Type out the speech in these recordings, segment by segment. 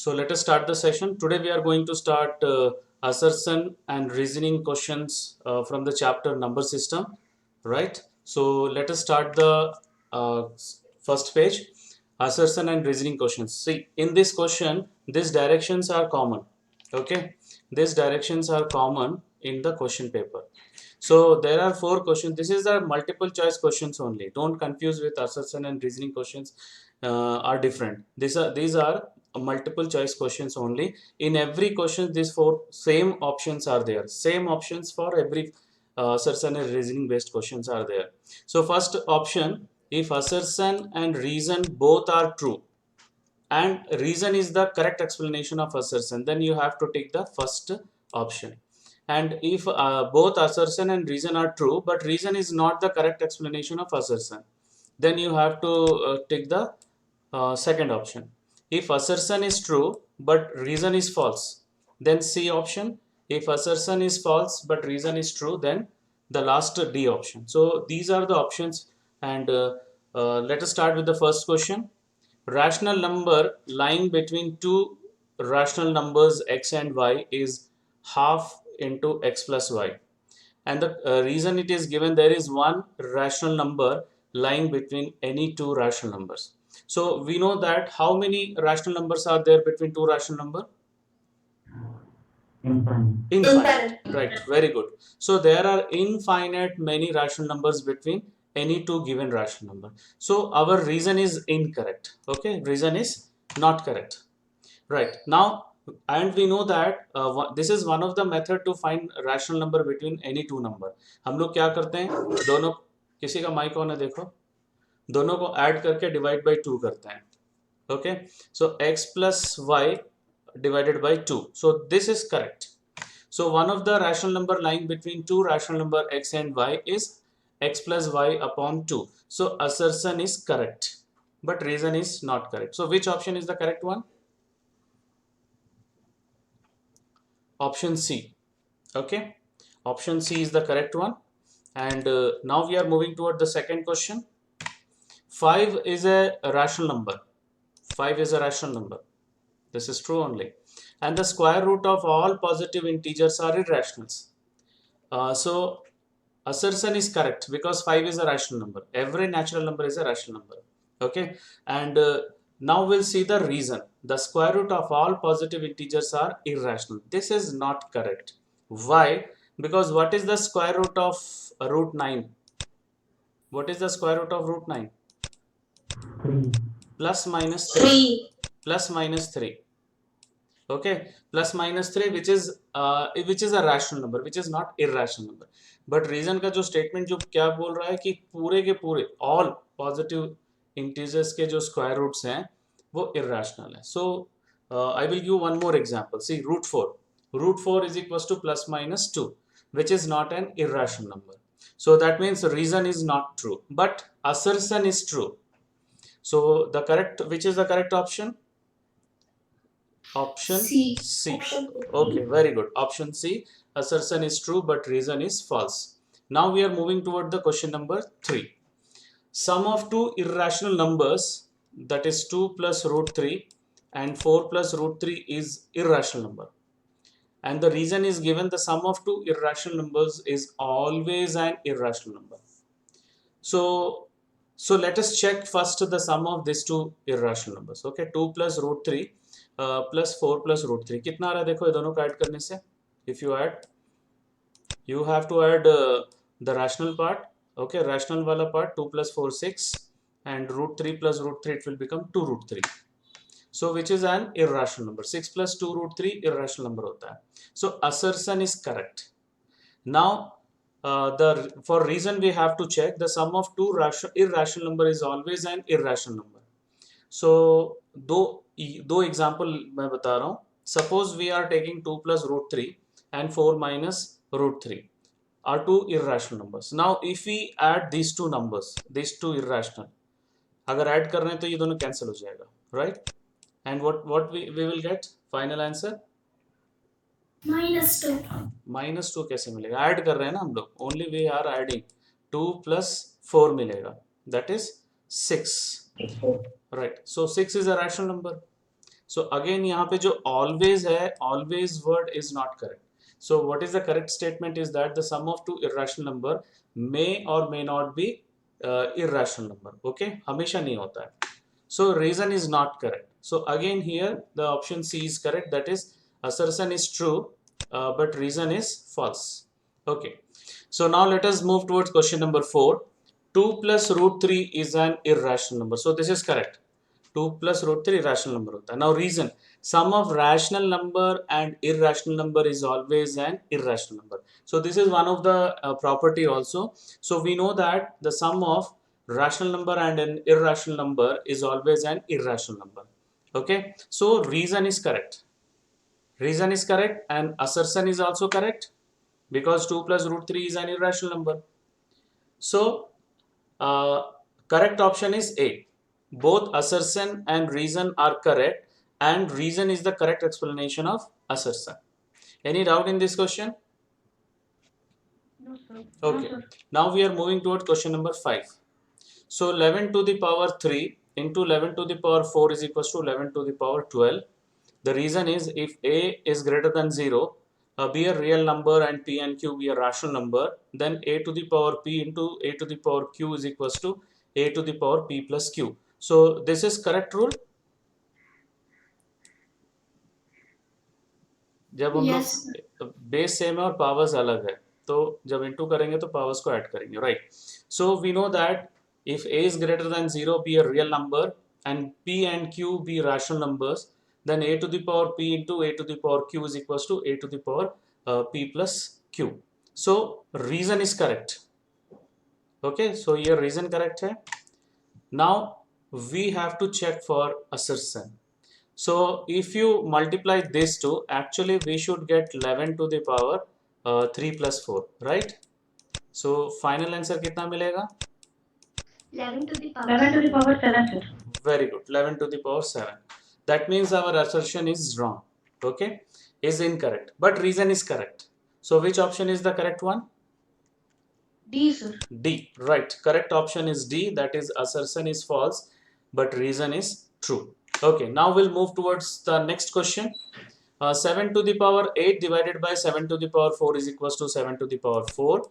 So let us start the session. Today we are going to start assertion and reasoning questions from the chapter number system, right? So let us start the uh, first page, assertion and reasoning questions. See, in this question, these directions are common. Okay, these directions are common in the question paper. So there are four questions. This is the multiple choice questions only. Don't confuse with assertion and reasoning questions are different. These are multiple choice questions only. In every question, these four same options are there. Same options for every assertion and reasoning based questions are there. So first option, if assertion and reason both are true and reason is the correct explanation of assertion, then you have to take the first option. And if both assertion and reason are true but reason is not the correct explanation of assertion, then you have to take the second option. If assertion is true but reason is false, then C option. If assertion is false but reason is true, then the last D option. So these are the options. And let us start with the first question. Rational number lying between two rational numbers x and y is half into x plus y. And the reason it is given, there is one rational number lying between any two rational numbers. So we know that how many rational numbers are there between two rational numbers? Infinite. Right, very good. So there are infinite many rational numbers between any two given rational number. So our reason is incorrect. Okay, reason is not correct. Right now, and we know that this is one of the method to find rational number between any two number. हम लोग क्या करते हैं, दोनों, किसी का mic on है देखो, दोनों को ऐड करके डिवाइड बाय टू करते हैं. Okay, so x plus y divided by 2. So this is correct. So one of the rational number lying between two rational number x and y is x plus y upon 2. So assertion is correct, but reason is not correct. So which option is the correct one? Option C. Okay, option C is the correct one. And now we are moving toward the second question. 5 is a rational number. 5 is a rational number. This is true only. And the square root of all positive integers are irrationals. So assertion is correct because 5 is a rational number. Every natural number is a rational number. Okay, and now we'll see the reason. The square root of all positive integers are irrational. This is not correct. Why? Because what is the square root of root 9? What is the square root of root 9? Plus minus 3. Plus minus 3. Okay, plus minus 3, which is a rational number, which is not irrational number. But reason का जो statement जो क्या बोल रहा है कि पूरे के पूरे all positive integers के जो square roots हैं वो irrational है. So I will give one more example. See, root 4. Root 4 is equals to plus minus 2, which is not an irrational number. So that means reason is not true, but assertion is true. So the correct, which is the correct option? Option C. C. Okay, very good. Option C. Assertion is true, but reason is false. Now we are moving toward the question number 3. Sum of two irrational numbers, that is 2 plus root 3 and 4 plus root 3 is irrational number. And the reason is given, the sum of two irrational numbers is always an irrational number. So let us check first the sum of these two irrational numbers. Okay, 2 plus root 3 plus 4 plus root 3 कितना आ रहा है देखो ये दोनों को add करने से. If you add, you have to add the rational part. Okay, rational वाला part 2 plus 4 6 and root 3 plus root 3 it will become 2 root 3. So which is an irrational number. 6 plus 2 root 3 irrational number होता है. So assertion is correct. Now for reason we have to check the sum of two irrational number is always an irrational number. So दो example मैं बता रहा हूँ. Suppose we are taking 2 plus root 3 and 4 minus root 3 are two irrational numbers. Now if we add these two numbers, these two irrational, अगर add कर रहे हैं तो ये दोनों कैंसिल हो जाएगा, right? And what we will get final answer? -2. -2 कैसे मिलेगा? ऐड कर रहे हैं ना हम लोग, only we are adding. 2 plus 4 मिलेगा, that is 6. Right, so 6 is a rational number. So again यहाँ पे जो always है, always word is not correct. So what is the correct statement is that the sum of two irrational number may or may not be irrational number. Okay, हमेशा नहीं होता है. So reason is not correct. So again here the option C is correct. That is assertion is true, but reason is false. Okay. So now let us move towards question number 4. 2 plus root 3 is an irrational number. So this is correct. 2 plus root 3 irrational number hota hai. Now reason, sum of rational number and irrational number is always an irrational number. So this is one of the property also. So we know that the sum of rational number and an irrational number is always an irrational number. Okay, so reason is correct. Reason is correct and assertion is also correct because 2 plus root 3 is an irrational number. So correct option is A. Both assertion and reason are correct, and reason is the correct explanation of assertion. Any doubt in this question? No, sir. Okay. Now we are moving towards question number 5. So 11 to the power 3 into 11 to the power 4 is equals to 11 to the power 12. The reason is if A is greater than 0, be a real number and P and Q be a rational number, then A to the power P into A to the power Q is equals to A to the power P plus Q. So this is correct rule. जब हम लोग base same है और powers अलग है तो जब into करेंगे तो पावर्स को ऐड करेंगे, right. So we know that if A is greater than 0 be a real number and P and Q be rational numbers, then A to the power P into A to the power Q is equals to A to the power P plus Q. So reason is correct. Okay, so here reason correct hai. Now we have to check for assertion. So if you multiply this two, actually we should get 11 to the power 3 plus 4, right? So final answer कितना मिलेगा? 11 to the power 7, sir. Very good. 11 to the power 7. That means our assertion is wrong. Okay, is incorrect, but reason is correct. So which option is the correct one? D, sir. D, right. Correct option is D. That is assertion is false, but reason is true. Okay, now we'll move towards the next question. 7 to the power 8 divided by 7 to the power 4 is equals to 7 to the power 4.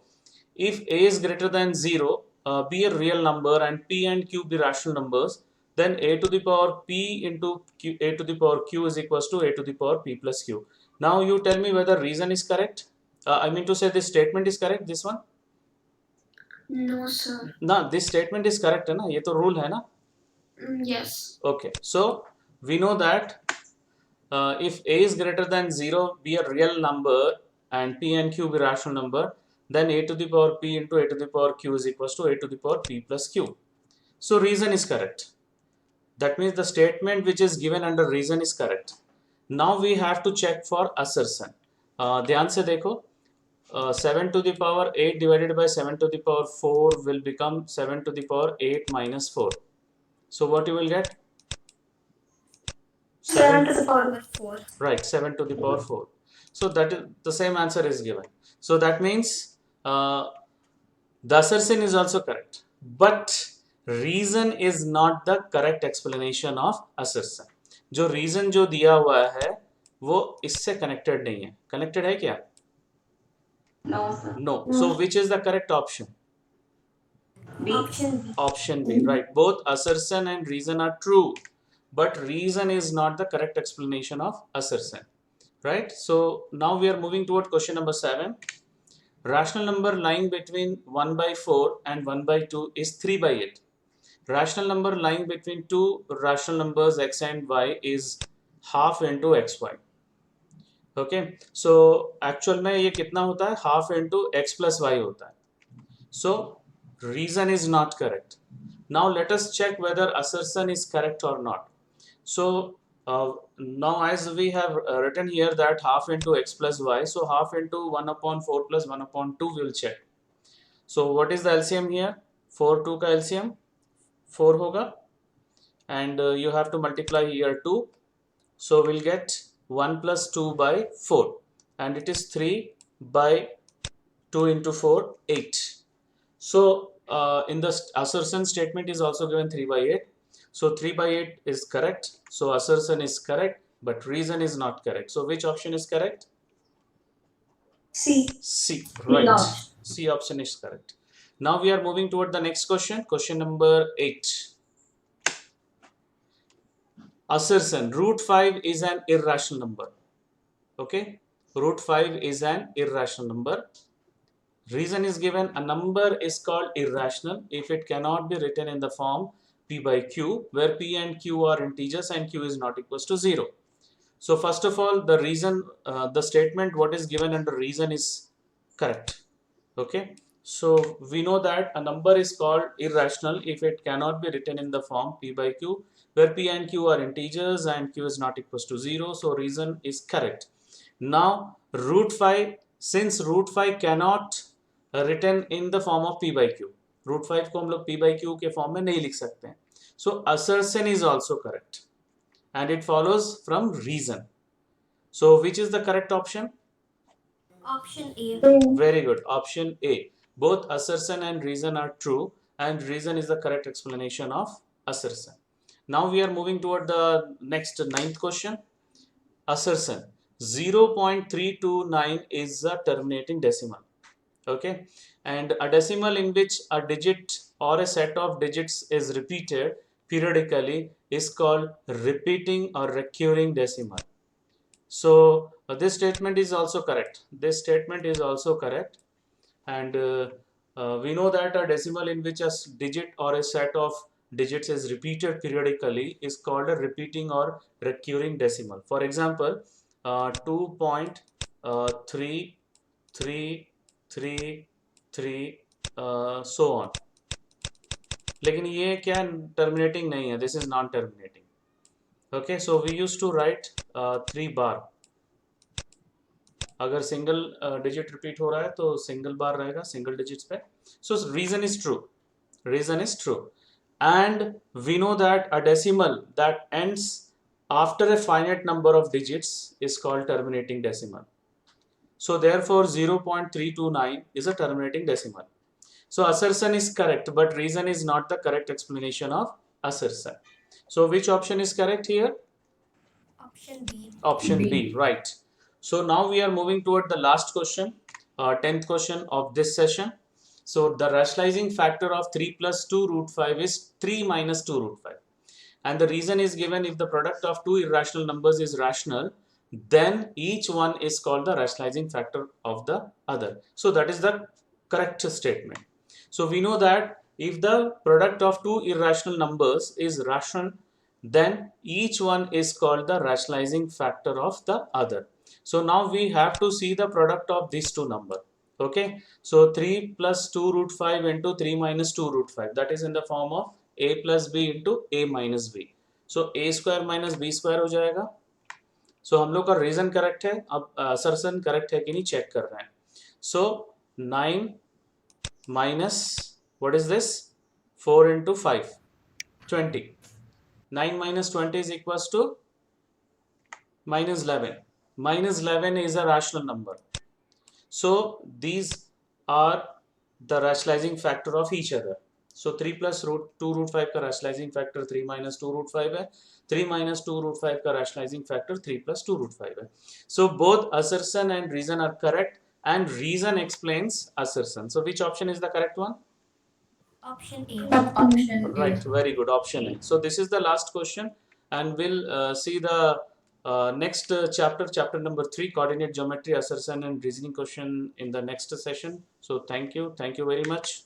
If A is greater than 0, be a real number and P and Q be rational numbers, then A to the power P into Q, A to the power Q is equals to A to the power P plus Q. Now you tell me whether reason is correct. I mean to say this statement is correct, this one? No, sir. ना, this statement is correct है ना, ये तो rule है ना? Yes. Okay, so we know that if A is greater than 0 be a real number and P and Q be rational number, then A to the power P into A to the power Q is equals to A to the power P plus Q. So reason is correct. That means the statement which is given under reason is correct. Now we have to check for assertion. ध्यान से देखो, 7 to the power 8 divided by 7 to the power 4 will become 7 to the power 8 minus 4. So what you will get? 7 to the power 4. Right, 7 to the power 4. So that is the same answer is given. So that means the assertion is also correct, but reason is not the correct explanation of assertion. जो reason जो दिया हुआ है वो इससे connected नहीं है. Connected है क्या? No, sir. No. So which is the correct option? B. Option B. Option B, right. Both assertion and reason are true, but reason is not the correct explanation of assertion, right? So now we are moving toward question number 7. Rational number lying between 1 by 4 and 1 by 2 is 3 by 8. Rational number lying between two rational numbers x and y is half into xy. Okay, so actual में ये कितना होता है? Half into x plus y होता है. So reason is not correct. Now let us check whether assertion is correct or not. So now as we have written here that half into x plus y, so half into 1 upon 4 plus 1 upon 2 we will check. So what is the LCM here? 4 2 का LCM 4 होगा, and you have to multiply here 2, so we'll get 1 plus 2 by 4, and it is 3 by 2 into 4 8. So in the assertion statement is also given 3 by 8. So 3 by 8 is correct. So assertion is correct. but reason is not correct. So which option is correct? C. C, right. C option is correct. Now we are moving toward the next question. Question number 8. Assertion, root 5 is an irrational number. Okay, root 5 is an irrational number. Reason is given, a number is called irrational if it cannot be written in the form p by q, where p and q are integers and q is not equals to 0. So first of all, the reason, the statement what is given under reason is correct. Okay, so we know that a number is called irrational if it cannot be written in the form p by q, where p and q are integers and q is not equals to 0. So reason is correct. Now root 5, since root 5 cannot written in the form of p by q, root 5 को हम लोग p by q के form में नहीं लिख सकते हैं. So assertion is also correct and it follows from reason. So which is the correct option? Option A. Very good. Option A. Both assertion and reason are true, and reason is the correct explanation of assertion. Now we are moving toward the next 9th question. Assertion, 0.329 is a terminating decimal. Okay, and a decimal in which a digit or a set of digits is repeated periodically is called repeating or recurring decimal. So this statement is also correct. This statement is also correct, and we know that a decimal in which a digit or a set of digits is repeated periodically is called a repeating or recurring decimal. For example, 2.3333 so on. लेकिन ये क्या terminating नहीं है, this is non terminating. Okay, so we used to write 3 bar. अगर single digit repeat हो रहा है तो सिंगल बार रहेगा सिंगल डिजिट्स पे. So reason is true, reason is true, and we know that a decimal that ends after a finite number of digits is called terminating decimal. So therefore 0.329 is a terminating decimal. So assertion is correct, but reason is not the correct explanation of assertion. So which option is correct here? Option B. Option B, right. So now we are moving toward the last question, 10th question of this session. So the rationalizing factor of 3 plus 2 root 5 is 3 minus 2 root 5. And the reason is given, if the product of two irrational numbers is rational, then each one is called the rationalizing factor of the other. So that is the correct statement. So we know that if the product of two irrational numbers is rational, then each one is called the rationalizing factor of the other. So now we have to see the product of these two numbers. Okay, so 3 plus 2 root 5 into 3 minus 2 root 5, that is in the form of a plus b into a minus b. So a square minus b square हो जाएगा. So हम लोग का reason correct है, अब assertion correct है कि नहीं चेक कर रहे हैं. So 9 minus, what is this, 4 into 5, 20. 9 minus 20 is equals to minus 11. Minus 11 is a rational number. So these are the rationalizing factor of each other. So 3 plus root 2 root 5 का rationalizing factor 3 minus 2 root 5 है. 3 minus 2 root 5 का rationalizing factor 3 plus 2 root 5 है. So both assertion and reason are correct, and reason explains assertion. So which option is the correct one? Option A. Option A. Right, very good, option A. So this is the last question, and we'll see the next chapter number 3, coordinate geometry, assertion and reasoning question, in the next session. So thank you very much.